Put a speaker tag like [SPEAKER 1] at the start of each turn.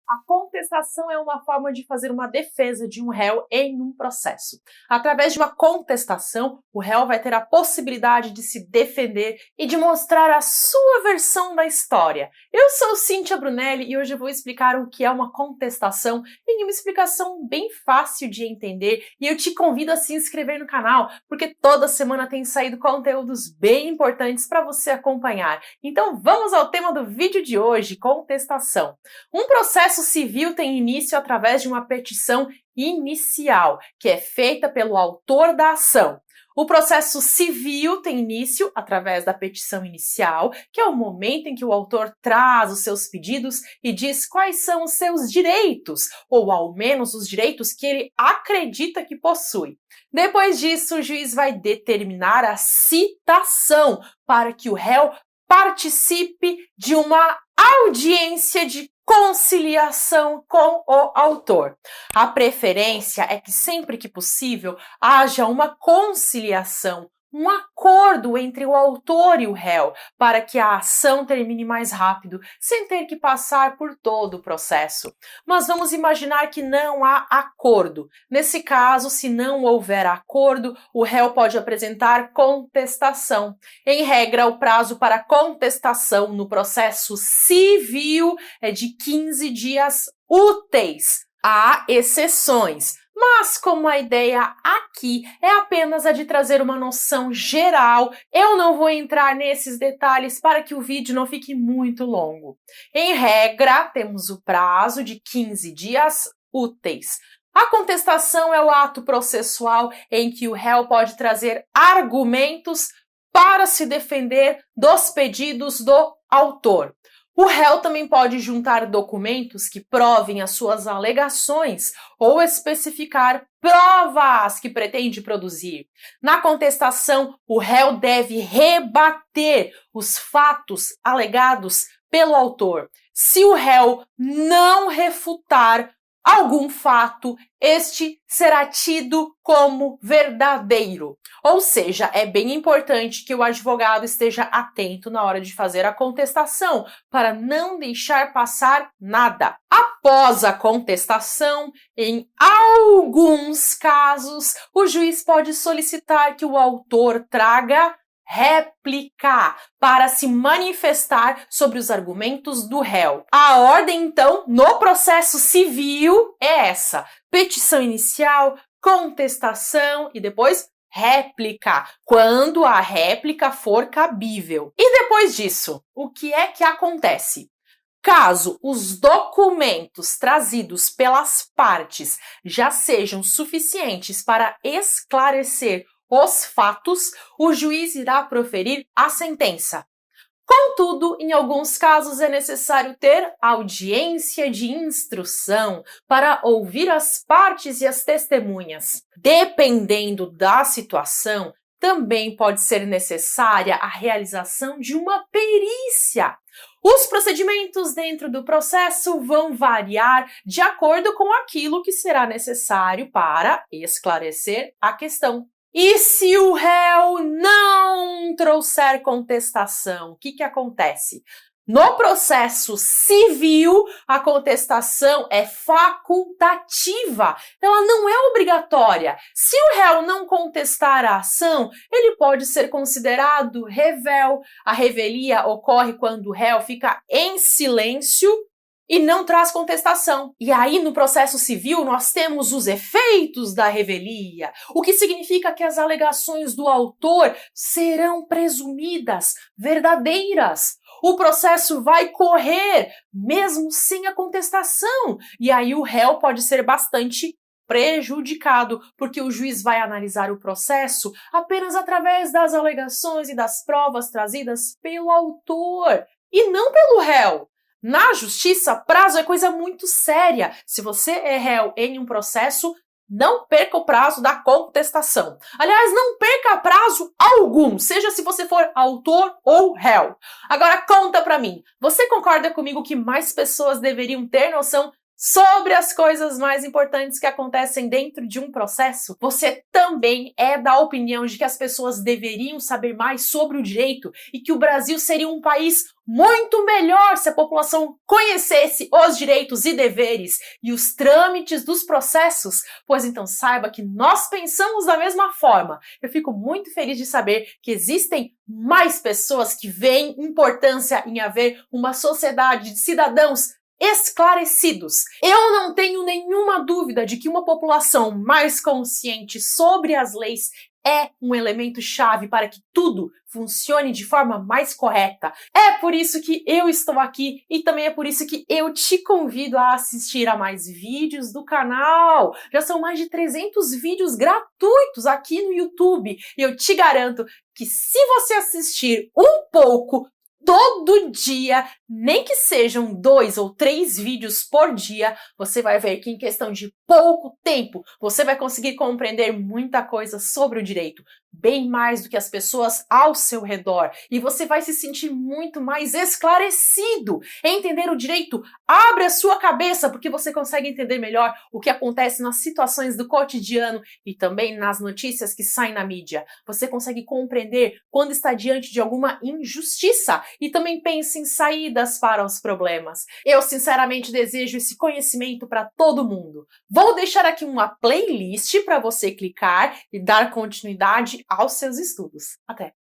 [SPEAKER 1] A contestação é uma forma de fazer uma defesa de um réu em um processo. Através de uma contestação, o réu vai ter a possibilidade de se defender e de mostrar a sua versão da história. Eu sou Cíntia Brunelli e hoje eu vou explicar o que é uma contestação em uma explicação bem fácil de entender, e eu te convido a se inscrever no canal, porque toda semana tem saído conteúdos bem importantes para você acompanhar. Então vamos ao tema do vídeo de hoje, contestação. Um processo civil tem início através de uma petição inicial, que é feita pelo autor da ação. O processo civil tem início através da petição inicial, que é o momento em que o autor traz os seus pedidos e diz quais são os seus direitos, ou ao menos os direitos que ele acredita que possui. Depois disso, o juiz vai determinar a citação para que o réu participe de uma audiência de conciliação com o autor. A preferência é que sempre que possível haja uma conciliação, um acordo entre o autor e o réu, para que a ação termine mais rápido, sem ter que passar por todo o processo. Mas vamos imaginar que não há acordo. Nesse caso, se não houver acordo, o réu pode apresentar contestação. Em regra, o prazo para contestação no processo civil é de 15 dias úteis. Há exceções. Mas como a ideia aqui é apenas a de trazer uma noção geral, eu não vou entrar nesses detalhes para que o vídeo não fique muito longo. Em regra, temos o prazo de 15 dias úteis. A contestação é o ato processual em que o réu pode trazer argumentos para se defender dos pedidos do autor. O réu também pode juntar documentos que provem as suas alegações ou especificar provas que pretende produzir. Na contestação, o réu deve rebater os fatos alegados pelo autor. Se o réu não refutar algum fato, este será tido como verdadeiro. Ou seja, é bem importante que o advogado esteja atento na hora de fazer a contestação, para não deixar passar nada. Após a contestação, em alguns casos, o juiz pode solicitar que o autor traga réplica para se manifestar sobre os argumentos do réu. A ordem, então, no processo civil é essa: petição inicial, contestação e depois réplica, quando a réplica for cabível. E depois disso, o que é que acontece? Caso os documentos trazidos pelas partes já sejam suficientes para esclarecer os fatos, o juiz irá proferir a sentença. Contudo, em alguns casos é necessário ter audiência de instrução para ouvir as partes e as testemunhas. Dependendo da situação, também pode ser necessária a realização de uma perícia. Os procedimentos dentro do processo vão variar de acordo com aquilo que será necessário para esclarecer a questão. E se o réu não trouxer contestação, o que acontece? No processo civil, a contestação é facultativa, ela não é obrigatória. Se o réu não contestar a ação, ele pode ser considerado revel. A revelia ocorre quando o réu fica em silêncio e não traz contestação. E aí, no processo civil, nós temos os efeitos da revelia, o que significa que as alegações do autor serão presumidas verdadeiras. O processo vai correr, mesmo sem a contestação. E aí o réu pode ser bastante prejudicado, porque o juiz vai analisar o processo apenas através das alegações e das provas trazidas pelo autor, e não pelo réu. Na justiça, prazo é coisa muito séria. Se você é réu em um processo, não perca o prazo da contestação. Aliás, não perca prazo algum, seja se você for autor ou réu. Agora conta pra mim, você concorda comigo que mais pessoas deveriam ter noção sobre as coisas mais importantes que acontecem dentro de um processo, você também é da opinião de que as pessoas deveriam saber mais sobre o direito e que o Brasil seria um país muito melhor se a população conhecesse os direitos e deveres e os trâmites dos processos? Pois então saiba que nós pensamos da mesma forma. Eu fico muito feliz de saber que existem mais pessoas que veem importância em haver uma sociedade de cidadãos esclarecidos. Eu não tenho nenhuma dúvida de que uma população mais consciente sobre as leis é um elemento chave para que tudo funcione de forma mais correta. É por isso que eu estou aqui e também é por isso que eu te convido a assistir a mais vídeos do canal. Já são mais de 300 vídeos gratuitos aqui no YouTube e eu te garanto que se você assistir um pouco todo dia, nem que sejam 2 ou 3 vídeos por dia, você vai ver que em questão de pouco tempo, você vai conseguir compreender muita coisa sobre o direito, bem mais do que as pessoas ao seu redor, e você vai se sentir muito mais esclarecido. Entender o direito abre a sua cabeça, porque você consegue entender melhor o que acontece nas situações do cotidiano e também nas notícias que saem na mídia. Você consegue compreender quando está diante de alguma injustiça e também pensa em saídas para os problemas. Eu sinceramente desejo esse conhecimento para todo mundo. Vou deixar aqui uma playlist para você clicar e dar continuidade aos seus estudos. Até!